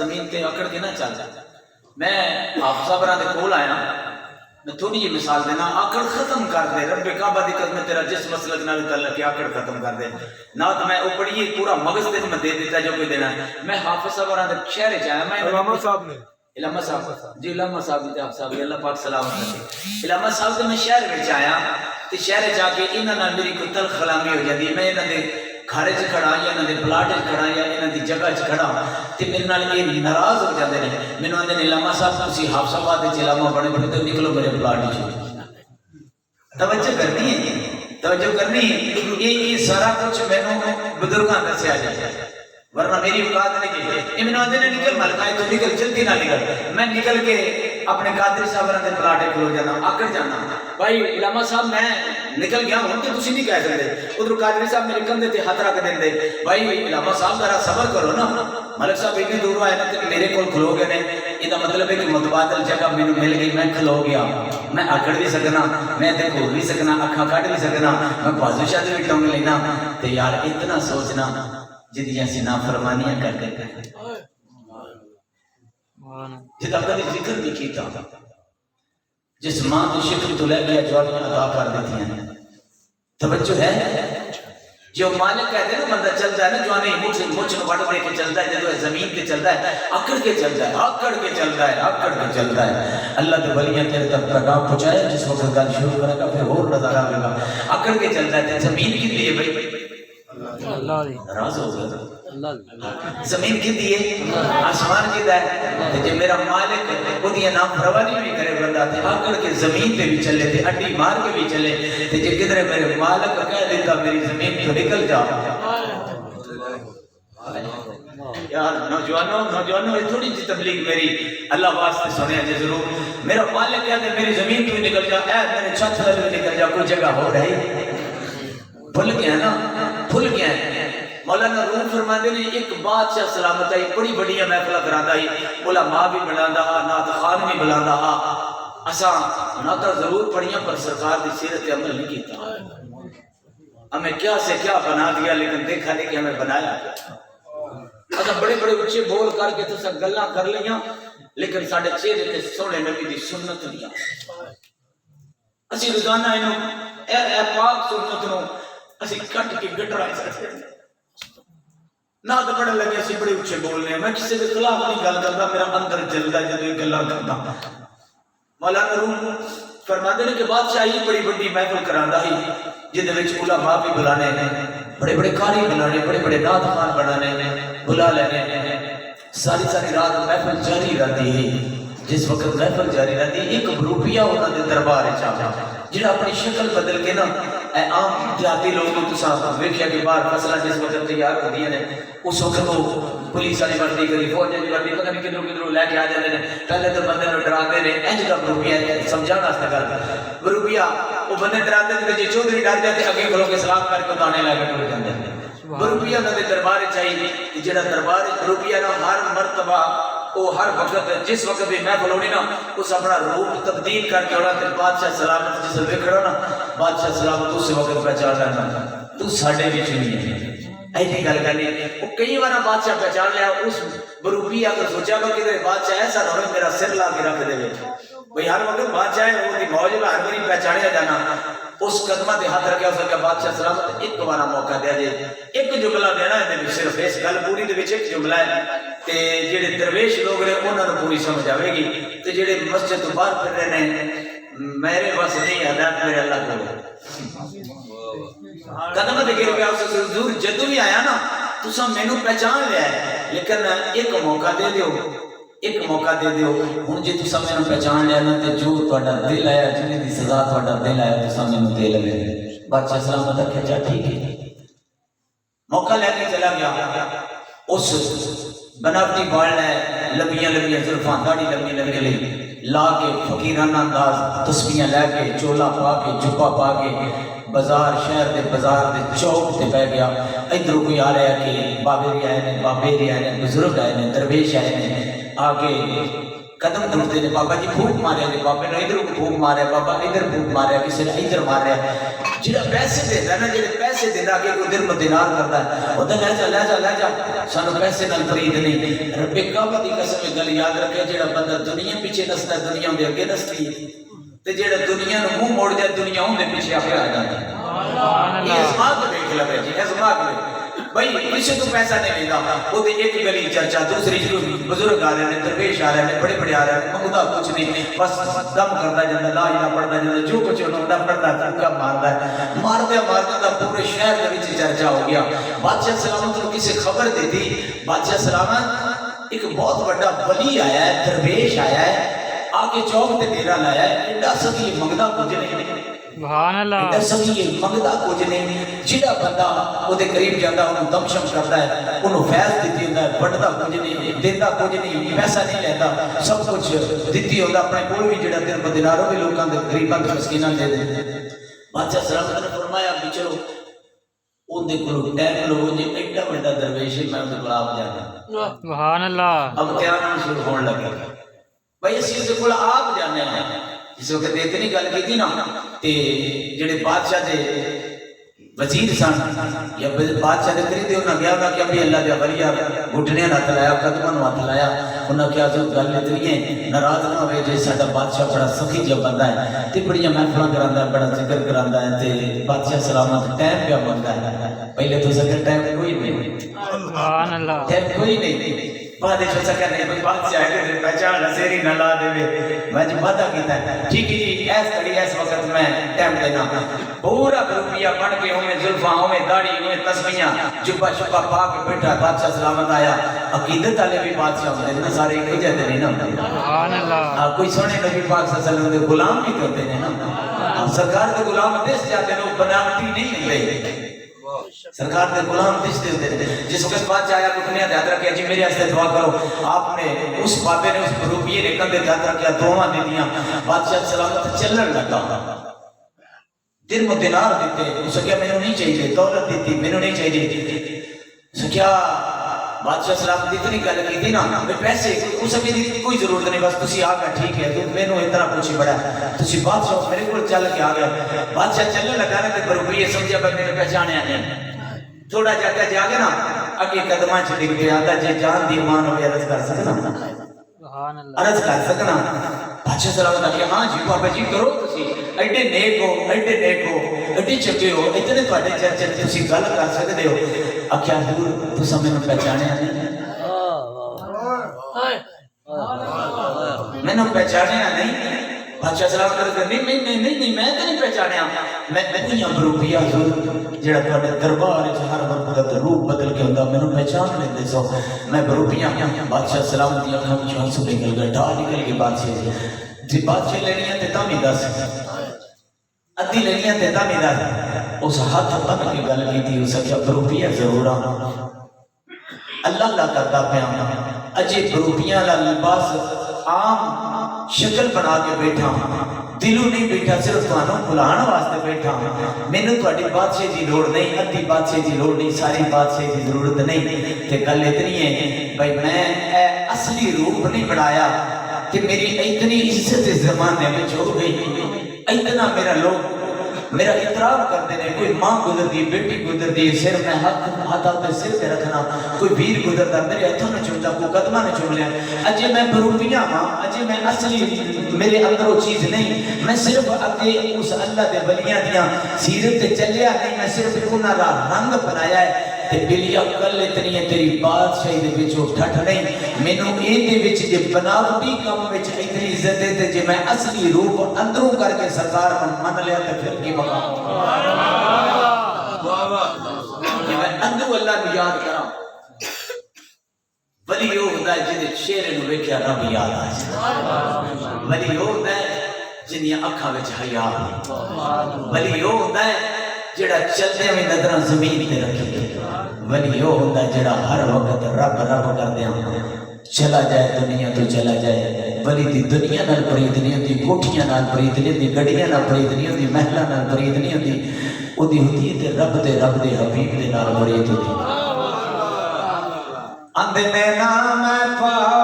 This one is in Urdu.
زمین تے اکڑ کے نہ چل جاتا. میں حافظ صاحب دے کول آیا, میں تھوڑی جی مثال دینا, آکڑ ختم کر دے رب کعبہ دی قسم تیرا جس مسلک نال تعلق ہے آکڑ ختم کر دے. نہ تو میں اوپڑی پورا مغز تے میں دے دیتا جو کوئی دینا ہے. میں حافظ صاحب دے شہر چ آیا, میں علامہ صاحب نے علامہ صاحب جی علامہ صاحب تے حافظ صاحب اللہ پاک سلامت رکھے. علامہ صاحب تے میں شہر وچ آیا تے شہر چ آ کے انہاں نال میری کوئی تلخ کلامی ہو جاتی. میں انہاں دے گھر چ کھڑا یا انہاں دے پلاٹ چ کھڑا یا انہاں دی جگہ چ کھڑا تے میرے نال یہ ناراض ہو جاندے نے. مینوں آندے نے علامہ صاحب تسی حافظ صاحب دے علامہ بڑے بڑے تے نکلو میرے پلاٹ چ. توجہ کرنی ہے, توجہ کرنی ہے. یہ سارا کچھ مینوں بزرگاں دسیا جاتا ہے, ورنہ میری اوقات نہیں کہ میں آدھے نکل ملکائے تو نکل جلدی نہ نکل. میں نکل کے اپنے قادری صاحب کے پلاٹے کھلو جانا, آکڑ جانا. بھائی علامہ صاحب میں نکل گیا ہوں تو تسی نہیں کہہ سکتے. ادھر قادری صاحب میرے کندھے تے ہاتھ رکھ دیں دے, بھائی علامہ صاحب ذرا صبر کرو نا, ملک صاحب اتنی دور آئے نا تے میرے کول کھلو گئے نے. یہ مطلب ہے کہ متبادل جگہ مینوں مل گئی, میں کھلو گیا. میں آکڑ بھی سکنا, میں تے کھول بھی سکنا, اکھاں کٹ بھی سکنا, میں بازو شاید بھی ٹنگ لینا. تے یار اتنا سوچنا جدیاں سی نافرمانیاں کر کے جدا کدی ذکر نہیں کیتا. جس ماں کی شکل تو لے گیا جوانیاں عطا کر دیتی ہیں. توجہ ہے جو مالک کہتے ہیں نا بندہ چلتا ہے نا جوانی مچھ نو بڑھ کے چلتا ہے, جدو زمین پہ چلتا ہے اکڑ کے چلتا ہے, آکڑ کے چلتا ہے, آکڑ کے چلتا ہے. اللہ کے ولیاں تیرے تک پیغام پہنچائے. جس وقت گل شروع کرے گا پھر اور نظارہ آئے گا. آکڑ کے چلتا ہے. زمین کی لیے بھائی راز ہو گیا, زمین کی دیے آسمان کی ہے. جب میرا مالک وہ نام پروانی بھی کرے بندہ تے آکڑ کے زمین پہ بھی چلے تے اڈی مار کے بھی چلے تے جب کدھر میرے مالک کہہ دیتا میری زمین تو نکل جا. یار نوجوانوں یہ تھوڑی سی تبلیغ میری اللہ واسطے سنے جی ضرور. میرا مالک کہتے میری زمین تو بھی نکل جا, اے میرے چھت سے بھی نکل جا, کوئی جگہ ہو رہی بھول گیا نا, بھول گیا ہے. مولانا روم فرماندے نے ایک بادشاہ سلامت آئی بڑی بڑی محفل کراندا ہی, علماء بھی بلاندا ہا, نعت خوان بھی بلاندا ہا. اساں نعتاں ضرور پڑھیاں پر سرکار دی سیرت عمل نہیں کیتا. ہمیں کیا سے کیا بنا دیا لیکن دیکھا نہیں کہ ہمیں بنایا. اساں بڑے بڑے اونچے بول کر کے تساں گلاں کر لیاں لیکن ساڈے چہرے تے سونے نبی دی سنت نہیں آئی. اسی روزانہ اینو اے پاک سنت نو اسی کٹ کے گٹرا چڑھتے ہیں. نہ تو پڑھن لگے اسی بڑے اچھے بولنے ہیں. میں کسی کے خلاف نہیں گل کرتا, میرا اندر جلدا ہے جدوں یہ گلاں کردا. مولانا روم فرماتے ہیں کہ بادشاہی بڑی بڑی محفل کراندا ہی جدے وچ علماء بھی بلانے ہیں, بڑے بڑے قاری بلانے, بڑے بڑے نعت خوان بنانے بلا لینے. ساری ساری رات محفل جاری رہتی ہے. جس وقت محفل جاری رہتی ایک روپیہ انہاں دے دربار وچ آ جڑا اپنی شکل بدل کے نا اے عام دیہاتی لوگ تساں ویکھیا کہ باہر فصلاں جس وقت تیار ہوندیاں نے اس وقت وہ پولیس والی وردی کری فوج والی وردی پتہ نہیں کدھروں کدھروں لے کے آ جاندے نے. پہلے تو بندے نو ڈراندے نے انج دا روپیہ سمجھانا واسطے گل روپیہ وہ بندے ڈراندے تے جے چودھری ڈر جاتے اگے کھلو کے سلام کر کے تانے لے کے ٹر جاندے نے. روپیہ انہاں دے دربار چاہیے جڑا دربار روپیہ نا ہر مرتبہ وہ ہر وقت جس وقت بھی محفل ہونی نا اس اپنا روپ تبدیل کر کے ہونا تے بادشاہ سلامت جس ویکھ رہا نا بادشاہ سلامت اس وقت پہچان لینا تو ساڈے وچ نہیں ہے. ایسی گل کرنی وہ کئی بار بادشاہ پہچان لیا. اس بروپی اگر سوچا گا کہ بادشاہ ایسا نہ ہو میرا سر لا کے رکھ دے بھئی ہر وقت بادشاہ ہے وہ دی موج میں ہر باری پہچانیا جانا. اس قدمہ دے ہاتھ رکھیا سکیا بادشاہ سلامت ایک بارا موقع دیا جائے, ایک جملہ دینا ہے صرف اس گل پوری دے وچ ایک جملہ ہے تے جڑے درویش لوگ نے انہاں نوں پوری سمجھ آوے گی تے جڑے مسجد تو باہر پھر رہے نے میرے بس نہیں ہدایت میرے اللہ کو قدم دے گر پہ اس حضور جدوں بھی آیا نا تساں مینوں پہچان لیا ہے لیکن ایک موقع دے دیو, ایک موقع دے دیو. ہن جے تساں مینوں پہچان لیا نا تے جو تہاڈا دل آیا جنہیں دی سزا تہاڈا دل آیا تساں مینوں دے لے. بادشاہ سلامت رکھے جا ٹھیک ہے. موقع لے کے چلا گیا. اس بناوٹی بال ہے لمبیاں لمبیاں زلفاں داڑھی لمبی لمبی لئی لا کے فقیرانہ انداز تسبیحاں لے کے چولا پا کے جبا پا کے بازار شہر دے بازار دے چوک تے پہ گیا. ادھر کوئی آ رہا ہے کہ بابے بھی آئے نے, بابے بھی آئے نے, بزرگ آئے نے, درویش آئے نے. آ کے قدم ٹوٹتے ہیں بابا جی پھوک مارے جی بابے نے ادھر پھوک مارے بابا ادھر پھوک مارے کسی نے ادھر مارے جہاں پیسے دیتا ہے نا جہاں پیسے دینا کہ کوئی دل مدینار کرتا ہے وہ تو لے جا سانو پیسے نال فرید نہیں رب کعبہ دی قسم گل یاد رکھے جہاں بندہ دنیا پیچھے نستا ہے دنیا دے اگے نستی ہے تے جہاں دنیا نو منہ موڑ جائے دنیا اون دے پیچھے آ جاتا ہے یہ ازما کے دیکھ لو جی ازما کے بھائی کسی تو پیسہ نہیں لیتا وہ ایک گلی چرچا دوسری بزرگ آ رہے ہیں درویش آ رہے ہیں بڑے بڑے آ رہے ہیں منگتا کچھ نہیں بس دم کرتا جاتا لا الہ پڑھتا جاتا جو کچھ ہوتا پڑھتا تھکا مارتا ہے مارتا پورے شہر کے وچ چرچا ہو گیا بادشاہ سلامت کو کسی خبر دی تھی بادشاہ سلامت ایک بہت بڑا ولی آیا ہے درویش آیا ہے آگے چوک تے ڈیرا لایا ہے ایڈا سکی منگتا کچھ نہیں سبحان اللہ ایڈا سکی منگتا کچھ نہیں جڑا بندہ وہ دے قریب جاتا انہوں دم شم کرتا ہے انہوں فیض دیتی ہوتا ہے بڑھتا کچھ نہیں دیتا کچھ نہیں پیسہ نہیں لیتا سب کچھ دیتی ہوتا اپنے کوئی بھی جڑا دن بدناروں بھی لوگوں کے غریباں کے مسکیناں دے دے بادشاہ سلامت نے فرمایا بھی چلو ان دے کلو ٹائم لوگو جی ایڈا بڑا درویش ہے میں ان دے کلو آپ جانا سبحان اللہ اب تیار شروع ہونے لگے بھائی اسی ان دے کلو آپ جانے ہیں جس وقت اتنی گل کی تھی نا تے جڑے بادشاہ دے وزیر سن یا بادشاہ دے قریب انہاں گیا انہاں کیا بھی اللہ دے ولی گھٹنے ہاتھ لایا قدموں ہاتھ لایا انہاں کیا جو گل اتنی ہے ناراض نہ ہوئے جے ساڈا بادشاہ بڑا سخی جب بندہ ہے تے بڑی محفلاں کراندا ہے بڑا ذکر کراندا ہے تے بادشاہ سلامت ٹائم پہ منگدا ہے پہلے تو سکر ٹائم کوئی نہیں سبحان اللہ ٹائم کوئی نہیں بادشاہ سکر نہیں کوئی بادشاہ ہے کہ پہچان سیری نہ لا دے میں جو وعدہ کیتا ہے ٹھیک ہے جی ایس کڑی ایس وقت میں ٹائم دینا پورا روپیہ بن کے ہمیں زلفاں ہمیں داڑھی ہمیں تسبیحاں جبہ شبہ پا کے بیٹھا بادشاہ سلامت آیا عقیدت والے بھی بادشاہ ہوتے ہیں نا سارے ایک ہی جاتے نہیں نا سبحان اللہ کوئی سونے نبی پاک صلی اللہ علیہ وسلم دے غلام بھی ہوتے ہیں نا سرکار کے غلام دس جاتے ہیں وہ بناوٹی نہیں ہوتے سرکار دے غلام دس دے ہوتے ہیں جس وقت بادشاہ آیا رکنے ہاتھ رکھا جی میرے واسطے دعا کرو آپ نے اس بابے نے اس روپیے نے کندھے ہاتھ رکھا دعاواں دے دیاں بادشاہ سلامت چلن لگا دن و دینار دیتے اس کیا میں نہیں چاہیے دولت دیتی میں نہیں چاہیے اس کیا بادشاہ سلامت اتنی گل کی تھی نا پیسے اس کی کوئی ضرورت نہیں بس تسی آ گئے ٹھیک ہے تو میں نے اتنا کچھ ہی بڑا تسی بادشاہ میرے کو چل کے آ گئے بادشاہ چلنے لگا نا کہ روپیے سمجھا پر میرے پہچانے آنے تھوڑا جاتا جا کے نا اگے قدماں چ ڈگ پیا آتا جی جان دی مان ہوئے عرض کر سکنا سبحان اللہ عرض کر سکنا بادشاہ سلامت آ کہ ہاں جی بابا جی کرو تسی ایڈے نیک ہو ایڈے چنگے ہو اتنے تواڈے چرچے تسی گل کر سکدے ہو آخیا حضور تساں مینوں پہچانیا نہیں مینوں پہچانیا نہیں بادشاہ سلام کر نہیں میں تو نہیں پہچانیا میں دنیا بروپیا حضور جڑا تواڈے دربار وچ ہر وقت روپ بدل کے ہوندا مینوں پہچان لیندے سو میں بروپیا بادشاہ سلام دی اکھاں وچ آنسو نکل گئے ڈھا نکل کے بادشاہ جی بادشاہ لینیاں تے تاں نہیں دس ادھی لینیاں تے تاں نہیں دس اس ہاتھ بن کے گل کیتی اس کیا بروپیا ضرور اللہ کرتا پیا اجے بروپیاں والا لباس عام شکل بنا کے بیٹھا دلوں نہیں بیٹھا صرف تانوں بلانا واسطے بیٹھا مینوں تہاڈی بادشاہ دی لوڑ نہیں ادھی بادشاہ دی لوڑ نہیں ساری بادشاہ دی ضرورت نہیں تے گل اتنی ہے بھائی میں اصلی روپ نہیں بنایا کہ میری اتنی عزت اس زمانے میں ہو گئی اتنا میرا لوگ میرا احترام کرتے ہیں کوئی ماں گزر دی بیٹی گزر دی سر میں ہاتھ آتے سر پہ رکھنا کوئی ویر گزرتا میرے ہاتھوں نے چومتا کوئی قدمہ نے چوم لیا اجے میں بروپیاں ہاں اجے میں اصلی میرے اندر وہ چیز نہیں میں صرف اگے اس اللہ دے ولیاں دیاں سیرت تے چلیا نہیں میں صرف انہاں دا رنگ بنایا ہے تے بلی عقل اتنی ہے تیری بادشاہی دے وچ ٹھٹ نہیں مینوں ایں دے وچ جے بناوٹی کم وچ اتنی عزت ہے تے جے میں اصلی روپ اندروں کر کے سرکار من لیا تے پھر کی مقام واہ واہ کہ میں اندروں اللہ کو یاد کراں ولی وہ ہوندا ہے جے چہرے نوں ویکھیا رب یاد آ جائے ولی وہ ہوندا ہے جنیاں اکھاں وچ حیا ولی وہ ہوندا ہے جڑا چلدے ہوئے نظراں زمین تے رکھے ولی وہ ہوندا ہے جڑا ہر وقت رب کردے چلا جائے دنیا تو چلا جائے ولی دی دنیا نال پرید نہیں ہوندی کوٹھیاں نال پرید نہیں ہوندی گڈیاں نال پرید نہیں ہوندی محلاں نال پرید نہیں ہوندی او دی ہوندی تے رب دے حبیب دے نال پرید ہوندی اندے نام پاؤ